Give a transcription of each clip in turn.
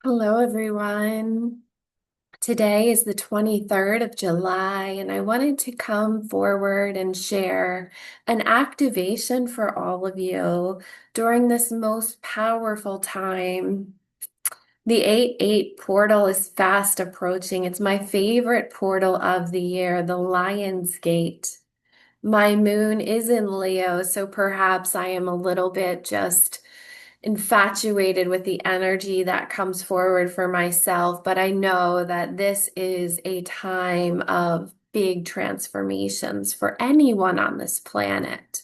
Hello, everyone. Today is the 23rd of July, and I wanted to come forward and share an activation for all of you during this most powerful time. The 8-8 portal is fast approaching. It's my favorite portal of the year, the Lion's Gate. My moon is in Leo, so perhaps I am a little bit just infatuated with the energy that comes forward for myself, but I know that this is a time of big transformations for anyone on this planet.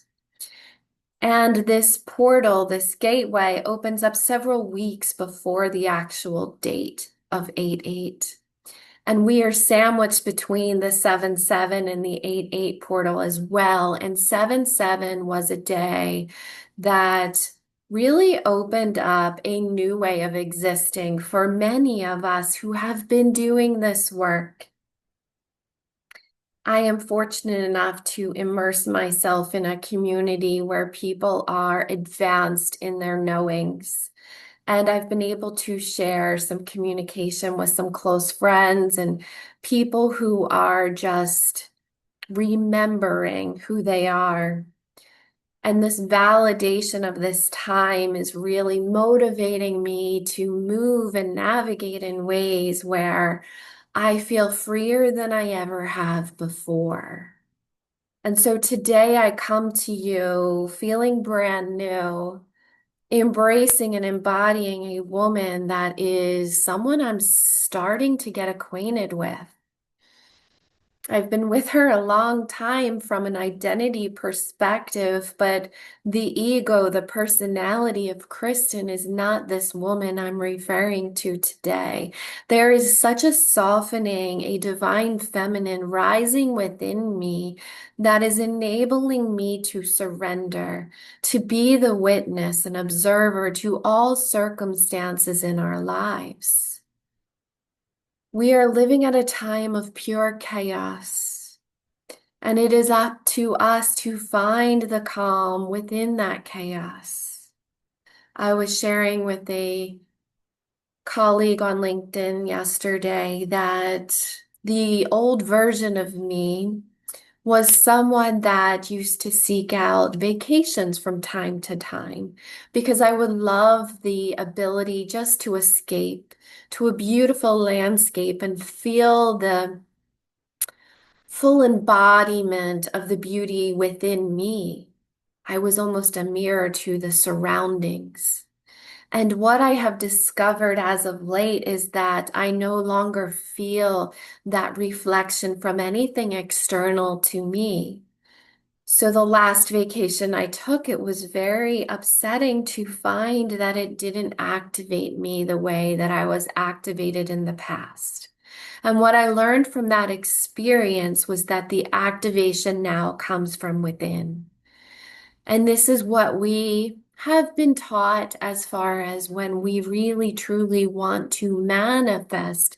And this portal, this gateway, opens up several weeks before the actual date of 8-8. And we are sandwiched between the 7-7 and the 8-8 portal as well. And 7-7 was a day that really opened up a new way of existing for many of us who have been doing this work. I am fortunate enough to immerse myself in a community where people are advanced in their knowings. And I've been able to share some communication with some close friends and people who are just remembering who they are. And this validation of this time is really motivating me to move and navigate in ways where I feel freer than I ever have before. And so today I come to you feeling brand new, embracing and embodying a woman that is someone I'm starting to get acquainted with. I've been with her a long time from an identity perspective, but the ego, the personality of Kristen is not this woman I'm referring to today. There is such a softening, a divine feminine rising within me that is enabling me to surrender, to be the witness and observer to all circumstances in our lives. We are living at a time of pure chaos, and it is up to us to find the calm within that chaos. I was sharing with a colleague on LinkedIn yesterday that the old version of me was someone that used to seek out vacations from time to time because I would love the ability just to escape to a beautiful landscape and feel the full embodiment of the beauty within me. I was almost a mirror to the surroundings. And what I have discovered as of late is that I no longer feel that reflection from anything external to me. So the last vacation I took, it was very upsetting to find that it didn't activate me the way that I was activated in the past. And what I learned from that experience was that the activation now comes from within. And this is what we have been taught as far as when we really truly want to manifest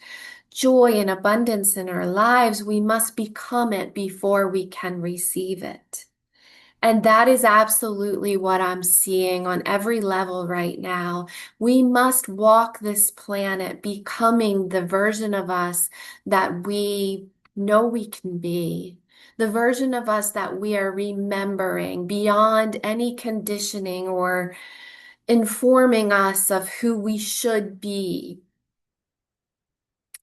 joy and abundance in our lives, we must become it before we can receive it. And that is absolutely what I'm seeing on every level right now. We must walk this planet becoming the version of us that we know we can be, the version of us that we are remembering beyond any conditioning or informing us of who we should be.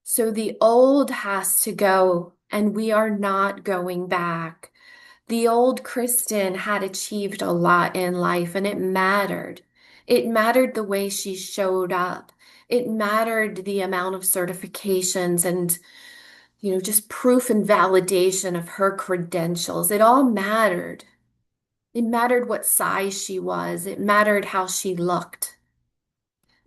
So the old has to go, and we are not going back. The old Kristen had achieved a lot in life and it mattered. It mattered the way she showed up. It mattered the amount of certifications and, just proof and validation of her credentials. It all mattered. It mattered what size she was. It mattered how she looked.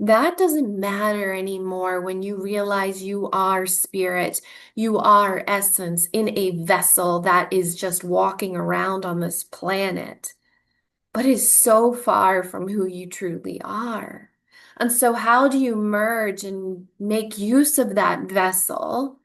That doesn't matter anymore when you realize you are spirit, you are essence in a vessel that is just walking around on this planet, but is so far from who you truly are. And so, how do you merge and make use of that vessel?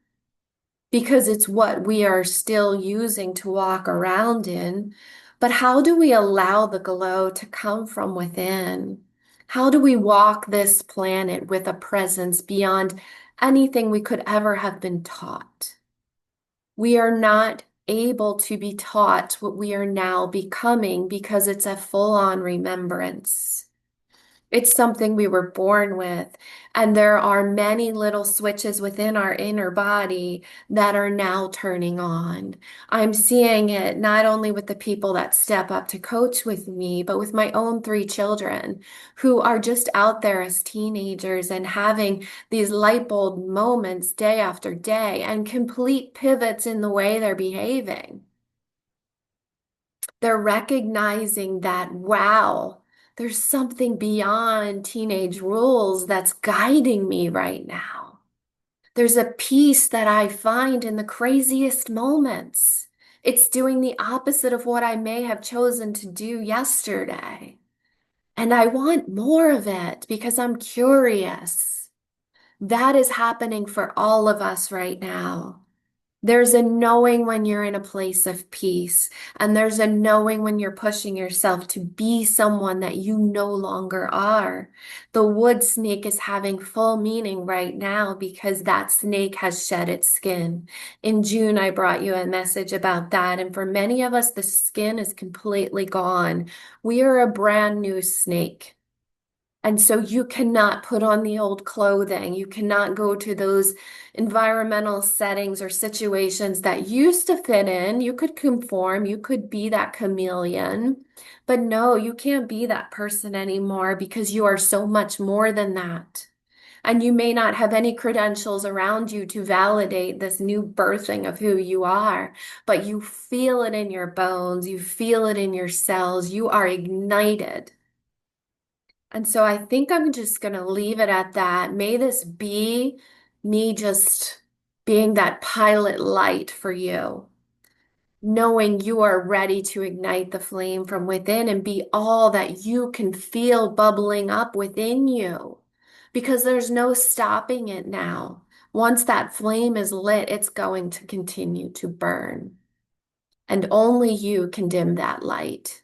Because it's what we are still using to walk around in. But how do we allow the glow to come from within? How do we walk this planet with a presence beyond anything we could ever have been taught? We are not able to be taught what we are now becoming because it's a full-on remembrance. It's something we were born with. And there are many little switches within our inner body that are now turning on. I'm seeing it not only with the people that step up to coach with me, but with my own three children who are just out there as teenagers and having these light bulb moments day after day and complete pivots in the way they're behaving. They're recognizing that, wow, there's something beyond teenage rules that's guiding me right now. There's a peace that I find in the craziest moments. It's doing the opposite of what I may have chosen to do yesterday. And I want more of it because I'm curious. That is happening for all of us right now. There's a knowing when you're in a place of peace, and there's a knowing when you're pushing yourself to be someone that you no longer are. The wood snake is having full meaning right now because that snake has shed its skin. In June, I brought you a message about that, and for many of us, the skin is completely gone. We are a brand new snake. And so you cannot put on the old clothing. You cannot go to those environmental settings or situations that used to fit in. You could conform, you could be that chameleon. But no, you can't be that person anymore because you are so much more than that. And you may not have any credentials around you to validate this new birthing of who you are, but you feel it in your bones, you feel it in your cells, you are ignited. And so I think I'm just going to leave it at that. May this be me just being that pilot light for you, knowing you are ready to ignite the flame from within and be all that you can feel bubbling up within you, because there's no stopping it now. Once that flame is lit, it's going to continue to burn, and only you can dim that light.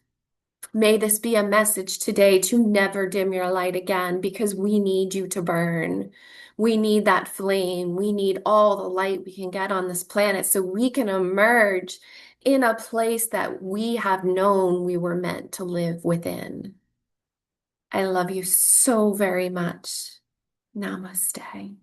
May this be a message today to never dim your light again because we need you to burn. We need that flame. We need all the light we can get on this planet so we can emerge in a place that we have known we were meant to live within. I love you so very much. Namaste.